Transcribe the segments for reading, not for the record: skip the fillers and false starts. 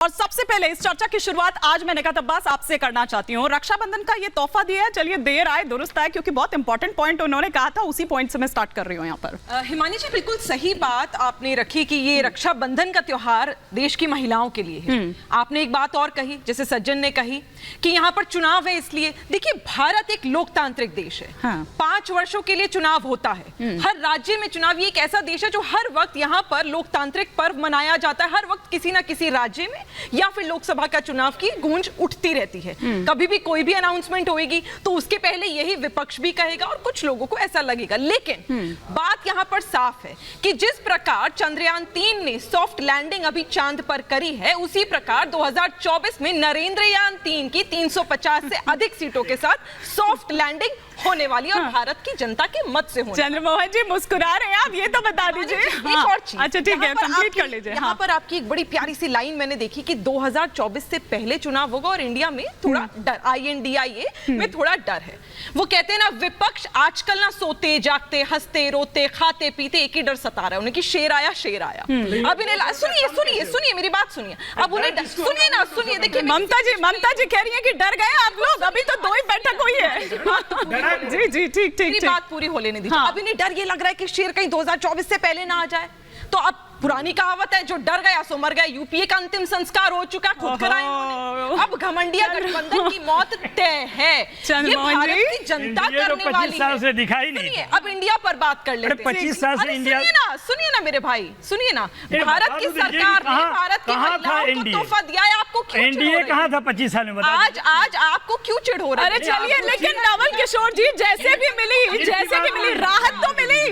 और सबसे पहले इस चर्चा की शुरुआत आज मैं निकात अब्बास आपसे करना चाहती हूँ। रक्षाबंधन का ये तोहफा दिया है, चलिए देर आए दुरुस्त आए, क्योंकि बहुत इंपॉर्टेंट पॉइंट उन्होंने कहा था, उसी पॉइंट से मैं स्टार्ट कर रही हूँ यहाँ पर। हिमानी जी, बिल्कुल सही बात आपने रखी कि ये रक्षाबंधन का त्योहार देश की महिलाओं के लिए है। आपने एक बात और कही, जैसे सज्जन ने कही कि यहाँ पर चुनाव है, इसलिए देखिए भारत एक लोकतांत्रिक देश है। हाँ। 5 वर्षों के लिए चुनाव होता है, हर राज्य में चुनाव। ये एक ऐसा देश है जो हर वक्त यहाँ पर लोकतांत्रिक पर्व मनाया जाता है। हर वक्त किसी ना किसी राज्य में या फिर लोकसभा का चुनाव की गूंज उठती रहती है। कभी भी कोई भी अनाउंसमेंट होगी तो उसके पहले यही विपक्ष भी कहेगा और कुछ लोगों को ऐसा लगेगा। लेकिन बात यहाँ पर साफ है कि जिस प्रकार चंद्रयान 3 ने सॉफ्ट लैंडिंग अभी चांद पर करी है, उसी प्रकार 2024 में नरेंद्रयान 3 की 350 से अधिक सीटों के साथ सॉफ्ट लैंडिंग होने वाली और भारत की जनता के मत से होने। चंद्रमोहन जी मुस्कुरा रहे हैं आप, ये तो बता दीजिए। एक और चीज, अच्छा ठीक है, कंप्लीट कर लीजिए। यहाँ पर आपकी एक बड़ी प्यारी सी लाइन मैंने देखी कि 2024 से पहले चुनाव होगा और इंडिया में थोड़ा डर, INDIA में थोड़ा डर है। वो कहते हैं ना, विपक्ष आजकल ना सोते जागते हंसते रोते खाते पीते एक ही डर सता रहा है उन्हें कि शेर आया शेर आया। अब इन्हें सुनिए मेरी बात सुनिए, अब उन्हें सुनिए देखिए ममता जी कह रही है कि डर गए आप लोग, अभी तो 2 ही बैठक हुई है। जी ठीक बात पूरी हो लेने दीजिए। अब इन्हें डर ये लग रहा है कि शेर कहीं 2024 से पहले ना आ जाए। तो अब पुरानी कहावत है, जो डर गया सो मर गया। यूपीए का अंतिम संस्कार हो चुका, खुद कराया उन्होंने। अब घमंडिया गठबंधन की मौत तय है। ये भारत की जनता करने वाली है। से दिखाई नहीं। सुनिए, अब इंडिया पर बात कर लेते हैं। 25 साल से इंडिया। सुनिए ना मेरे भाई, सुनिए ना, भारत की सरकार ने भारत की महिलाओं को तोहफा दिया है। आपको क्यों एनडीए कहाँ था 25 साल में? आज आपको क्यों चिढ़ हो रहा है? अरे चलिए, लेकिन नवल किशोर जी जैसे भी मिली राहत तो मिली।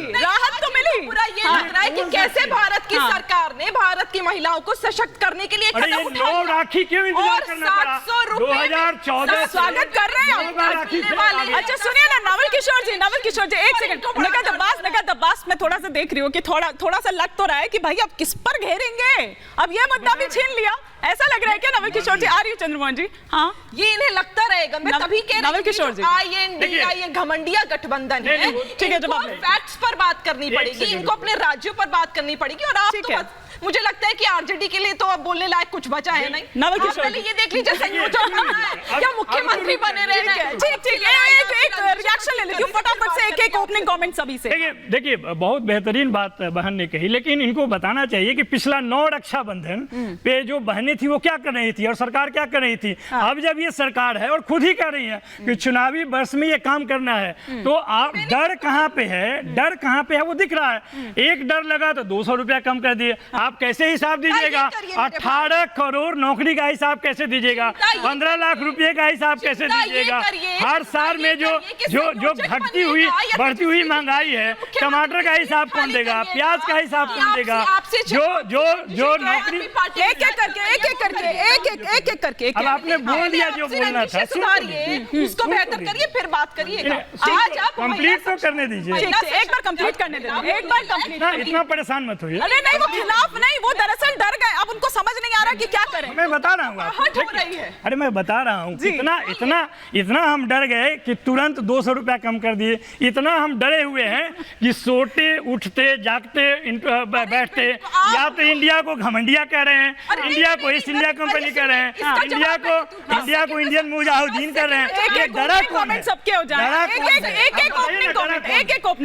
पूरा ये लग रहा है कि कैसे भारत की सरकार ने भारत की महिलाओं को सशक्त करने के लिए कदम उठाया। राखी क्यों इंतजार करना पड़ा? 2014 स्वागत कर रहे हैं। अच्छा सुनिए ना नवल किशोर जी, एक सेकंड। निकात अब्बास, मैं थोड़ा सा देख रही हूँ कि थोड़ा सा लग तो रहा है कि भाई अब किस पर घेरेंगे, अब ये मुद्दा भी छीन लिया, ऐसा लग रहा है क्या नवल किशोर जी? आ रही हूँ चंद्रमोहन जी। हाँ, ये इन्हें लगता रहेगा। मैं तभी कह रही हूँ INDIA घमंडिया गठबंधन है। ठीक है, जब फैक्ट्स पर बात करनी पड़ेगी, इनको अपने राज्यों पर बात करनी पड़ेगी। और आप तो मुझे लगता है कि आरजेडी के लिए तो अब बोलने लायक कुछ बचा है नहीं। नवल किशोर, पहले ये देख लीजिए संयोजक बनना है या मुख्यमंत्री बने रहना है। ठीक है, एक रिएक्शन ले लेती हूँ फटाफट से, एक ओपनिंग कमेंट सभी से। देखिए बहुत बेहतरीन बात बहन ने कही, लेकिन इनको बताना चाहिए कि पिछला 9 रक्षाबंधन पे जो बहनें थी वो क्या कर रही थी और सरकार क्या कर रही थी। अब जब ये सरकार है और खुद ही कह रही है कि चुनावी वर्ष में ये काम करना है, तो आप डर कहाँ पे है वो दिख रहा है। एक डर लगा तो 200 रुपया कम कर दिए। आप कैसे हिसाब दीजिएगा? 18 करोड़ नौकरी का हिसाब कैसे दीजिएगा? 15 लाख रुपए का हिसाब कैसे दीजिएगा? हर साल में जो घटती हुई बढ़ती हुई महंगाई है, टमाटर का हिसाब कौन देगा? प्याज का हिसाब कौन देगा? जो नौकरी एक करके अब आपने बोल दिया जो बोलना था, सुधारिए उसको, बेहतर करिए, फिर बात करिएगा। आज आप कंप्लीट तो करने दीजिए। एक बार कंप्लीट करने दीजिए, एक बार कंप्लीट। इतना परेशान मत होइए। अरे नहीं, वो खिलाफ नहीं, वो दरअसल डर गए। अब उनको समझ नहीं आ रहा कि क्या करें। मैं बता रहा हूँ अरे मैं बता रहा हूँ इतना हम डर गए कि तुरंत 200 रुपया कम कर दिए। इतना हम डरे हुए हैं कि सोते उठते जागते बैठते या तो इंडिया को घमंडिया कह रहे हैं, इंडिया को ईस्ट इंडिया कंपनी कह रहे हैं, इंडिया को इंडियन मुजाहिदीन कर रहे हैं। सबके हो जाए। एक